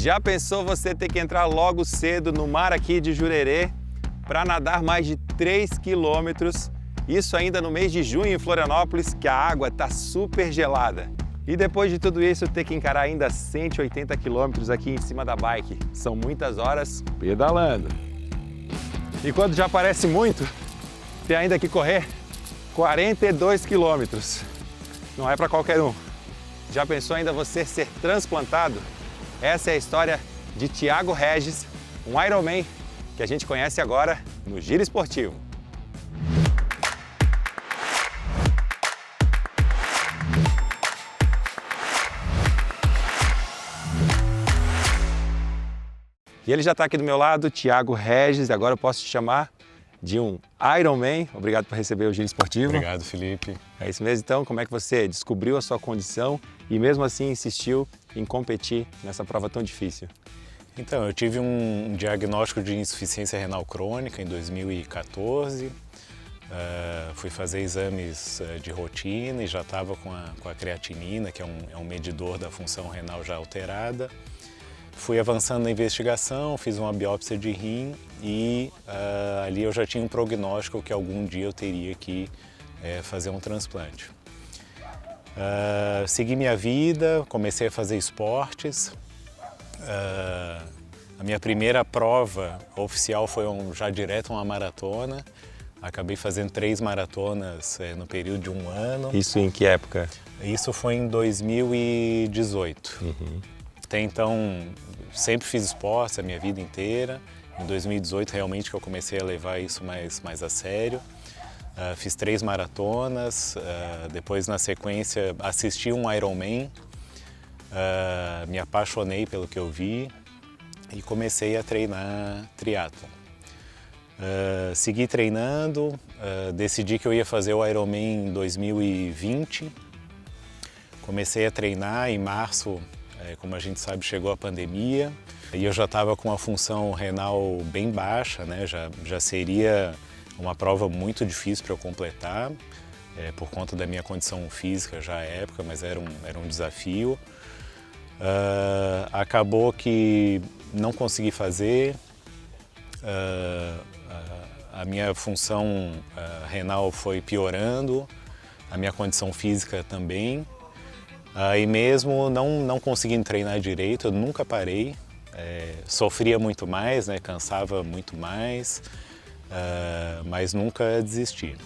Já pensou você ter que entrar logo cedo no mar aqui de Jurerê para nadar mais de 3 quilômetros? Isso ainda no mês de junho em Florianópolis, que a água está super gelada. E depois de tudo isso, ter que encarar ainda 180 quilômetros aqui em cima da bike. São muitas horas pedalando. E quando já parece muito, ter ainda que correr 42 quilômetros. Não é para qualquer um. Já pensou ainda você ser transplantado? Essa é a história de Thiago Regis, um Ironman que a gente conhece agora no Giro Esportivo. E ele já está aqui do meu lado, Thiago Regis, e agora eu posso te chamar de um Ironman. Obrigado por receber o Giro Esportivo. Obrigado, Felipe. É isso mesmo, então, como é que você descobriu a sua condição e mesmo assim insistiu em competir nessa prova tão difícil? Então, eu tive um diagnóstico de insuficiência renal crônica em 2014. Fui fazer exames de rotina e já estava com a creatinina, que é um medidor da função renal já alterada. Fui avançando na investigação, fiz uma biópsia de rim e ali eu já tinha um prognóstico que algum dia eu teria que fazer um transplante. Segui minha vida, comecei a fazer esportes. A minha primeira prova oficial foi já direto uma maratona. Acabei fazendo 3 maratonas no período de um ano. Isso em que época? Isso foi em 2018. Uhum. Até então, sempre fiz esportes a minha vida inteira. Em 2018, realmente, que eu comecei a levar isso mais a sério. Fiz 3 maratonas, depois, na sequência, assisti um Ironman. Me apaixonei pelo que eu vi e comecei a treinar triatlon. Segui treinando, decidi que eu ia fazer o Ironman em 2020. Comecei a treinar em março. Como a gente sabe, chegou a pandemia e eu já estava com a função renal bem baixa, né? Já seria uma prova muito difícil para eu completar, por conta da minha condição física já à época, mas era um desafio. Acabou que não consegui fazer, a minha função renal foi piorando, a minha condição física também. E mesmo não conseguindo treinar direito, eu nunca parei, sofria muito mais, né, cansava muito mais, mas nunca desisti.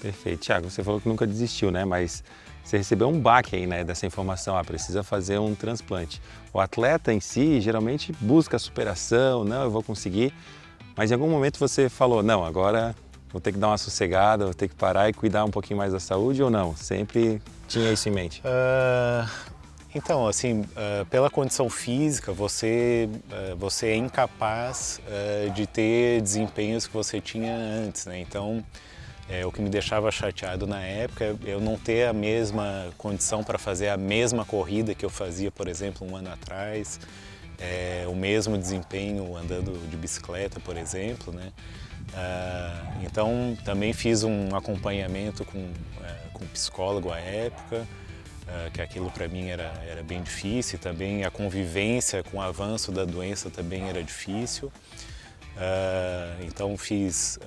Perfeito. Thiago, você falou que nunca desistiu, né? Mas você recebeu um baque aí, né, dessa informação, precisa fazer um transplante. O atleta em si geralmente busca a superação, não, eu vou conseguir, mas em algum momento você falou, não, agora vou ter que dar uma sossegada, vou ter que parar e cuidar um pouquinho mais da saúde ou não? Sempre tinha isso em mente? Então, assim, pela condição física, você é incapaz de ter desempenhos que você tinha antes, né? Então, o que me deixava chateado na época é eu não ter a mesma condição para fazer a mesma corrida que eu fazia, por exemplo, um ano atrás, o mesmo desempenho andando de bicicleta, por exemplo, né? Então, também fiz um acompanhamento com um psicólogo à época, que aquilo para mim era bem difícil, também a convivência com o avanço da doença também era difícil. Então fiz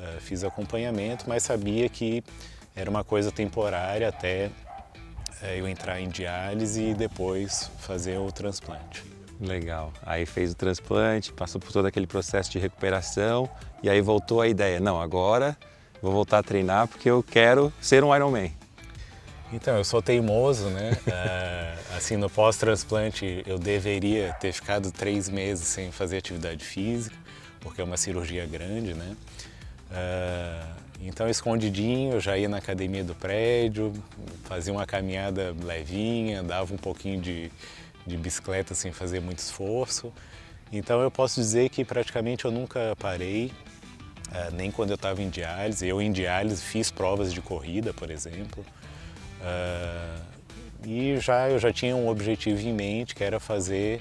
acompanhamento, mas sabia que era uma coisa temporária até eu entrar em diálise e depois fazer o transplante. Legal. Aí fez o transplante, passou por todo aquele processo de recuperação e aí voltou a ideia, não, agora vou voltar a treinar porque eu quero ser um Ironman. Então, eu sou teimoso, né? Assim, no pós-transplante eu deveria ter ficado 3 meses sem fazer atividade física, porque é uma cirurgia grande, né? Então, escondidinho, eu já ia na academia do prédio, fazia uma caminhada levinha, dava um pouquinho de bicicleta sem fazer muito esforço. Então, eu posso dizer que praticamente eu nunca parei, nem quando eu estava em diálise. Eu, em diálise, fiz provas de corrida, por exemplo. E eu já tinha um objetivo em mente, que era fazer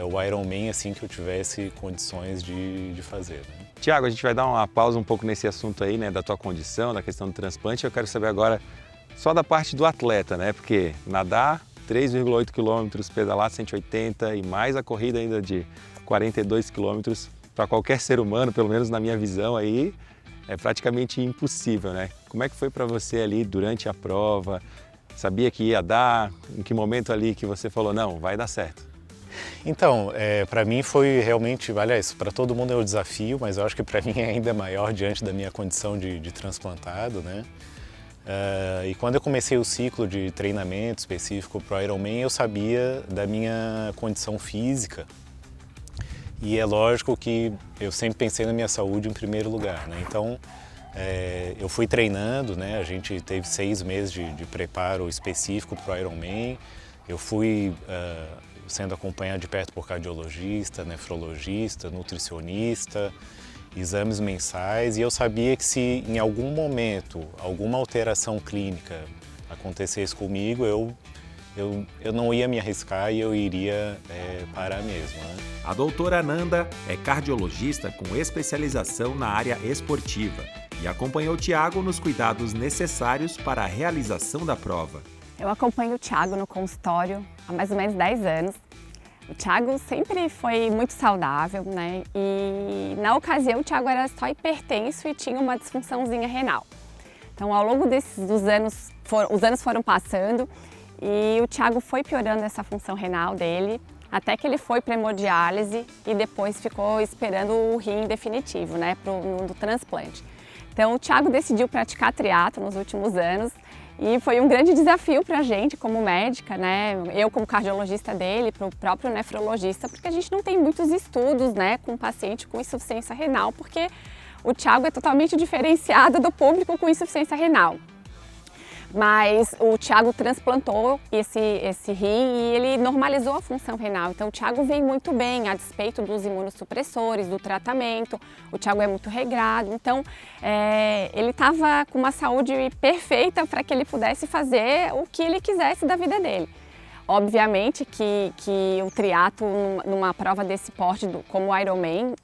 o Ironman assim que eu tivesse condições de fazer, né? Thiago, a gente vai dar uma pausa um pouco nesse assunto aí, né, da tua condição, da questão do transplante. Eu quero saber agora só da parte do atleta, né? Porque nadar 3,8 km, pedalar 180 e mais a corrida ainda de 42 km, para qualquer ser humano, pelo menos na minha visão aí, é praticamente impossível, né? Como é que foi para você ali durante a prova? Sabia que ia dar? Em que momento ali que você falou, não, vai dar certo? Então, para mim foi realmente, aliás, para todo mundo é um desafio, mas eu acho que para mim é ainda maior diante da minha condição de transplantado, né? E quando eu comecei o ciclo de treinamento específico para o Ironman, eu sabia da minha condição física. E é lógico que eu sempre pensei na minha saúde em primeiro lugar, né? Então, eu fui treinando, né? A gente teve 6 meses de preparo específico para o Ironman. Eu fui sendo acompanhado de perto por cardiologista, nefrologista, nutricionista, exames mensais, e eu sabia que se em algum momento alguma alteração clínica acontecesse comigo, eu não ia me arriscar e eu iria parar mesmo, né? A doutora Ananda é cardiologista com especialização na área esportiva e acompanhou o Thiago nos cuidados necessários para a realização da prova. Eu acompanho o Thiago no consultório há mais ou menos 10 anos. O Thiago sempre foi muito saudável, né? E na ocasião o Thiago era só hipertenso e tinha uma disfunçãozinha renal. Então ao longo dos anos, os anos foram passando e o Thiago foi piorando essa função renal dele, até que ele foi para hemodiálise e depois ficou esperando o rim definitivo, né, no transplante. Então o Thiago decidiu praticar triatlo nos últimos anos e foi um grande desafio para a gente como médica, né, eu como cardiologista dele, para o próprio nefrologista, porque a gente não tem muitos estudos, né, com paciente com insuficiência renal, porque o Thiago é totalmente diferenciado do público com insuficiência renal. Mas o Thiago transplantou esse rim e ele normalizou a função renal. Então o Thiago vem muito bem, a despeito dos imunossupressores, do tratamento. O Thiago é muito regrado, então ele estava com uma saúde perfeita para que ele pudesse fazer o que ele quisesse da vida dele. Obviamente que o triatlo numa prova desse porte, como o Ironman,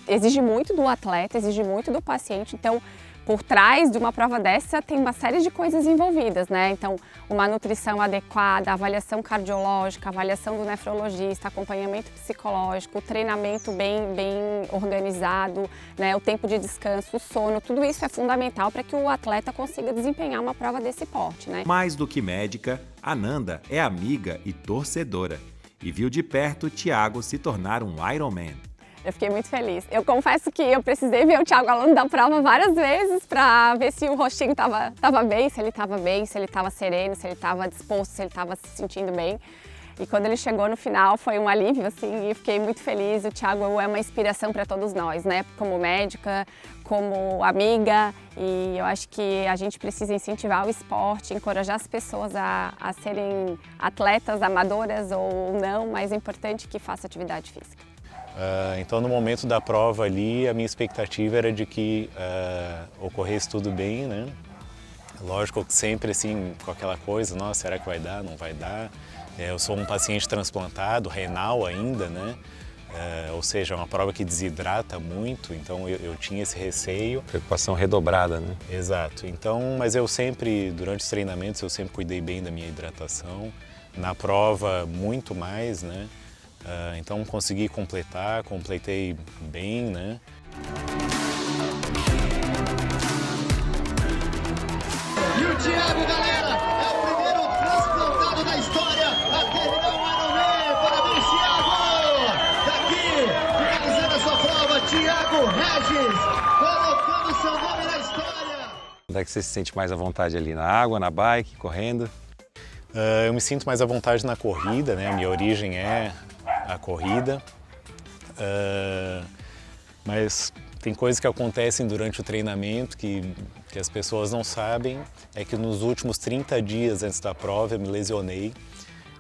exige muito do atleta, exige muito do paciente. Então, por trás de uma prova dessa tem uma série de coisas envolvidas, né? Então, uma nutrição adequada, avaliação cardiológica, avaliação do nefrologista, acompanhamento psicológico, treinamento bem organizado, né? O tempo de descanso, o sono, tudo isso é fundamental para que o atleta consiga desempenhar uma prova desse porte, né? Mais do que médica, Ananda é amiga e torcedora e viu de perto Thiago se tornar um Ironman. Eu fiquei muito feliz. Eu confesso que eu precisei ver o Thiago ao longo da prova várias vezes para ver se o rostinho estava bem, se ele estava sereno, se ele estava disposto, se ele estava se sentindo bem. E quando ele chegou no final foi um alívio, assim, e fiquei muito feliz. O Thiago é uma inspiração para todos nós, né? Como médica, como amiga, e eu acho que a gente precisa incentivar o esporte, encorajar as pessoas a serem atletas, amadoras ou não, mas é importante que faça atividade física. Então, no momento da prova ali, a minha expectativa era de que ocorresse tudo bem, né? Lógico que sempre assim, com aquela coisa, nossa, será que vai dar, não vai dar? Eu sou um paciente transplantado, renal ainda, né? Ou seja, é uma prova que desidrata muito, então eu tinha esse receio. Preocupação redobrada, né? Exato. Então, mas eu sempre, durante os treinamentos, eu sempre cuidei bem da minha hidratação. Na prova, muito mais, né? Então consegui completei bem, né? E o Thiago, galera, é o primeiro transplantado da história a terminar um Ironman. Parabéns, Thiago! Daqui, finalizando a sua prova, Thiago Regis, colocando seu nome na história. Onde é que você se sente mais à vontade ali? Na água, na bike, correndo? Eu me sinto mais à vontade na corrida, né? A minha origem é a corrida, mas tem coisas que acontecem durante o treinamento que as pessoas não sabem, é que nos últimos 30 dias antes da prova eu me lesionei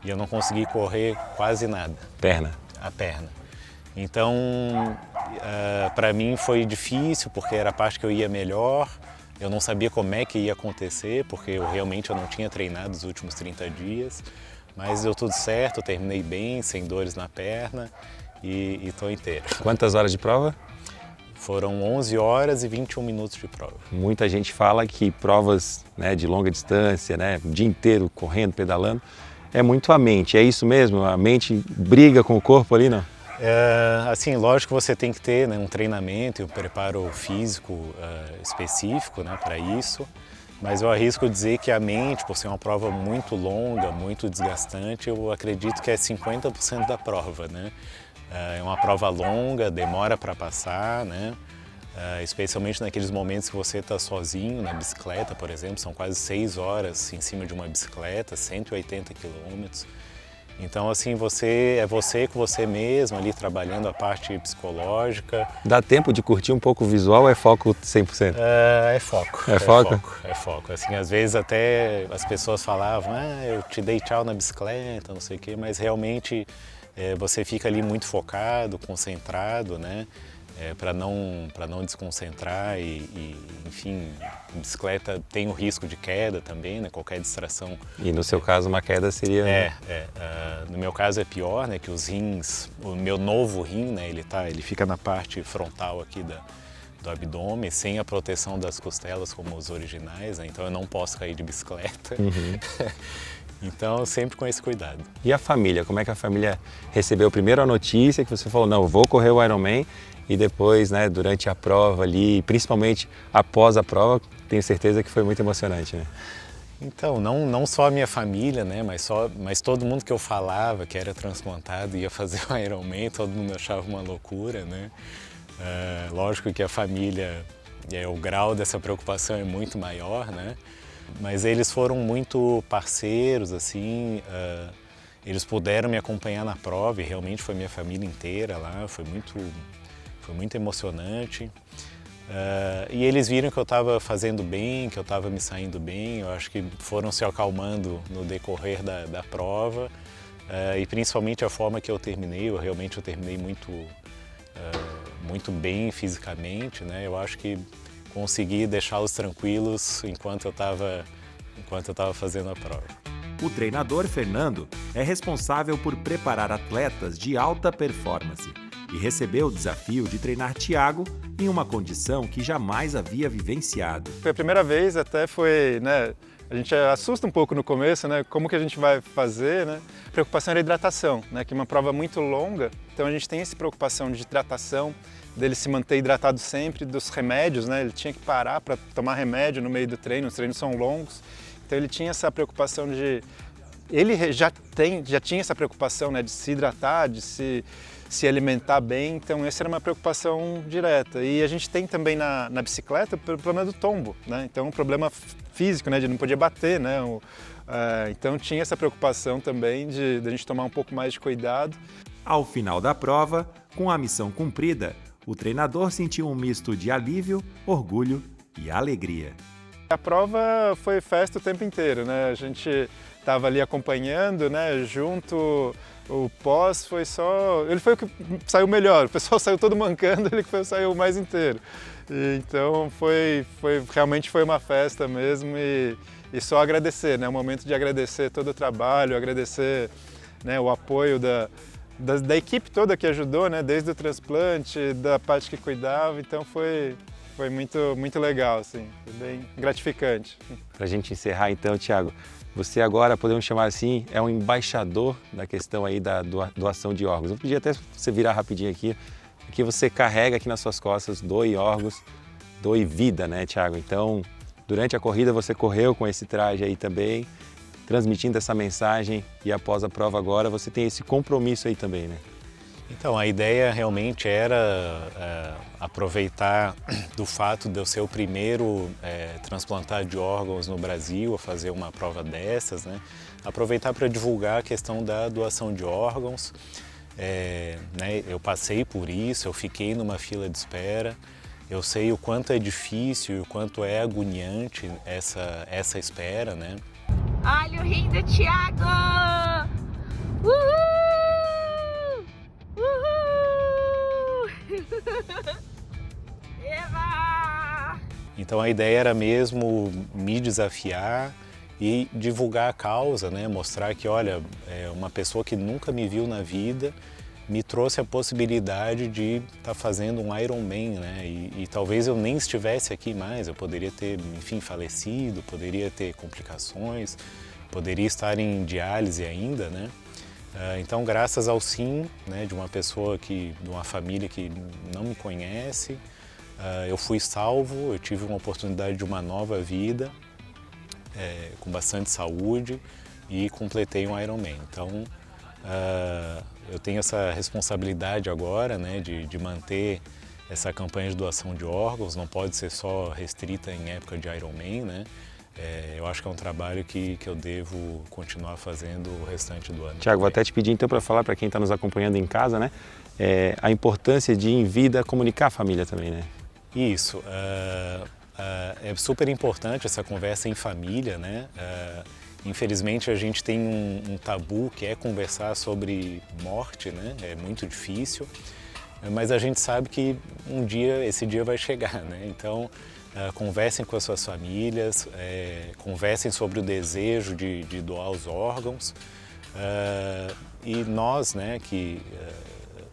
e eu não consegui correr quase nada. Perna? A perna. Então, para mim foi difícil porque era a parte que eu ia melhor, eu não sabia como é que ia acontecer porque eu realmente não tinha treinado os últimos 30 dias. Mas deu tudo certo, eu terminei bem, sem dores na perna e estou inteiro. Quantas horas de prova? Foram 11 horas e 21 minutos de prova. Muita gente fala que provas, né, de longa distância, né, o dia inteiro correndo, pedalando, é muito a mente. É isso mesmo? A mente briga com o corpo ali, não? Assim, lógico que você tem que ter, né, um treinamento e um preparo físico específico, né, para isso, mas eu arrisco dizer que a mente, por ser uma prova muito longa, muito desgastante, eu acredito que é 50% da prova, né? É uma prova longa, demora para passar, né? Especialmente naqueles momentos que você está sozinho na bicicleta, por exemplo, são quase 6 horas em cima de uma bicicleta, 180 quilômetros. Então, assim, você com você mesmo ali trabalhando a parte psicológica. Dá tempo de curtir um pouco o visual ou é foco 100%? É foco. É foco? É foco. Assim, às vezes até as pessoas falavam, eu te dei tchau na bicicleta, não sei o quê, mas realmente você fica ali muito focado, concentrado, né? Para não desconcentrar enfim, a bicicleta tem o risco de queda também, né? Qualquer distração. E no seu caso uma queda seria... No meu caso é pior, né? Que os rins, o meu novo rim, né? Ele fica na parte frontal aqui do abdômen, sem a proteção das costelas como os originais, né? Então eu não posso cair de bicicleta. Uhum. Então sempre com esse cuidado. E a família? Como é que a família recebeu primeiro a notícia que você falou, não, eu vou correr o Ironman, e depois, né, durante a prova ali, principalmente após a prova, tenho certeza que foi muito emocionante, né? Então, não só a minha família, né, mas todo mundo que eu falava que era transplantado e ia fazer o Ironman, todo mundo achava uma loucura, né? Lógico que a família, o grau dessa preocupação é muito maior, né? Mas eles foram muito parceiros, assim, eles puderam me acompanhar na prova e realmente foi minha família inteira lá, foi muito emocionante. E eles viram que eu estava fazendo bem, que eu estava me saindo bem, eu acho que foram se acalmando no decorrer da prova e principalmente a forma que eu terminei, eu terminei muito bem fisicamente, né? Eu acho que consegui deixá-los tranquilos enquanto eu estava fazendo a prova. O treinador Fernando é responsável por preparar atletas de alta performance e recebeu o desafio de treinar Thiago em uma condição que jamais havia vivenciado. Foi a primeira vez, até foi, né, a gente assusta um pouco no começo, né, como que a gente vai fazer, né? A preocupação era a hidratação, né, que é uma prova muito longa, então a gente tem essa preocupação de hidratação, dele se manter hidratado sempre, dos remédios, né, ele tinha que parar para tomar remédio no meio do treino, os treinos são longos, então ele tinha essa preocupação de... Ele já tinha essa preocupação, né, de se hidratar, de se alimentar bem, então essa era uma preocupação direta. E a gente tem também na bicicleta o problema do tombo, né? Então um problema físico, né, de não poder bater, né? Então tinha essa preocupação também de a gente tomar um pouco mais de cuidado. Ao final da prova, com a missão cumprida, o treinador sentiu um misto de alívio, orgulho e alegria. A prova foi festa o tempo inteiro, né? A gente estava ali acompanhando, né, junto. O pós foi só... Ele foi o que saiu melhor, o pessoal saiu todo mancando, ele que saiu mais inteiro. Então realmente foi uma festa mesmo e só agradecer, né? Um momento de agradecer todo o trabalho, agradecer, né, o apoio da equipe toda que ajudou, né? Desde o transplante, da parte que cuidava, então foi muito legal, assim, foi bem gratificante. Para a gente encerrar então, Thiago, você agora, podemos chamar assim, é um embaixador da questão aí da doação de órgãos. Eu pedi até você virar rapidinho aqui, que você carrega aqui nas suas costas, doe órgãos, doe vida, né, Thiago? Então, durante a corrida você correu com esse traje aí também, transmitindo essa mensagem e após a prova agora você tem esse compromisso aí também, né? Então, a ideia realmente era aproveitar do fato de eu ser o primeiro transplantado de órgãos no Brasil a fazer uma prova dessas, né? Aproveitar para divulgar a questão da doação de órgãos. Né? Eu passei por isso, eu fiquei numa fila de espera, eu sei o quanto é difícil e o quanto é agoniante essa espera, né? Olha o rim do Thiago! Uhul! Eva! Então a ideia era mesmo me desafiar e divulgar a causa, né? Mostrar que, olha, uma pessoa que nunca me viu na vida me trouxe a possibilidade de estar fazendo um Ironman, né? E talvez eu nem estivesse aqui mais, eu poderia ter, enfim, falecido, poderia ter complicações, poderia estar em diálise ainda, né? Então, graças ao sim, né, de uma pessoa de uma família que não me conhece, eu fui salvo, eu tive uma oportunidade de uma nova vida, com bastante saúde, e completei um Ironman. Então, eu tenho essa responsabilidade agora, né, de manter essa campanha de doação de órgãos, não pode ser só restrita em época de Ironman, né? Eu acho que é um trabalho que eu devo continuar fazendo o restante do ano. Tiago, vou até te pedir então para falar para quem está nos acompanhando em casa, né? A importância de, em vida, comunicar a família também, né? Isso. É super importante essa conversa em família, né? Infelizmente a gente tem um tabu que é conversar sobre morte, né? É muito difícil, mas a gente sabe que um dia, esse dia vai chegar, né? Então, conversem com as suas famílias, conversem sobre o desejo de doar os órgãos, e nós, né, que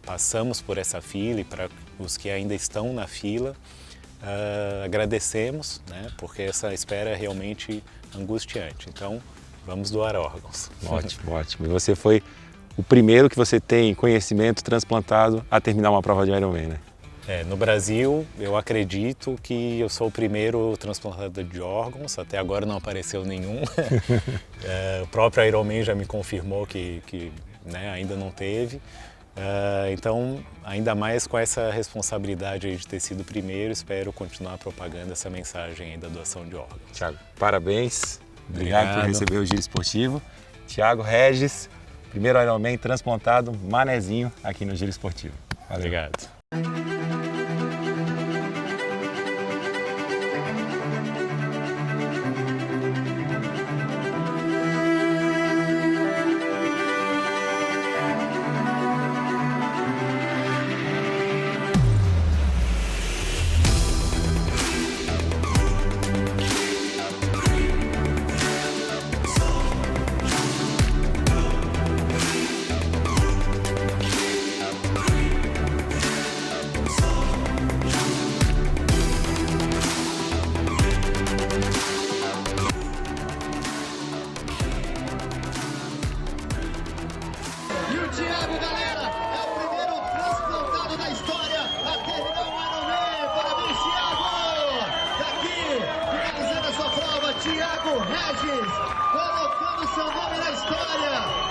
passamos por essa fila, e para os que ainda estão na fila, agradecemos, né, porque essa espera é realmente angustiante. Então, vamos doar órgãos. Ótimo, ótimo. E você foi o primeiro que você tem conhecimento transplantado a terminar uma prova de Ironman, né? No Brasil, eu acredito que eu sou o primeiro transplantador de órgãos, até agora não apareceu nenhum. O próprio Ironman já me confirmou que né, ainda não teve. Então, ainda mais com essa responsabilidade aí de ter sido o primeiro, espero continuar propagando essa mensagem aí da doação de órgãos. Tiago, parabéns. Obrigado por Obrigado. receber o Giro Esportivo. Tiago Regis, primeiro Ironman transplantado, manezinho aqui no Giro Esportivo. Valeu. Obrigado. E o Thiago, galera, é o primeiro transplantado da história a terminar um Ironman. Parabéns, Thiago! Daqui, finalizando a sua prova, Thiago Regis, colocando seu nome na história.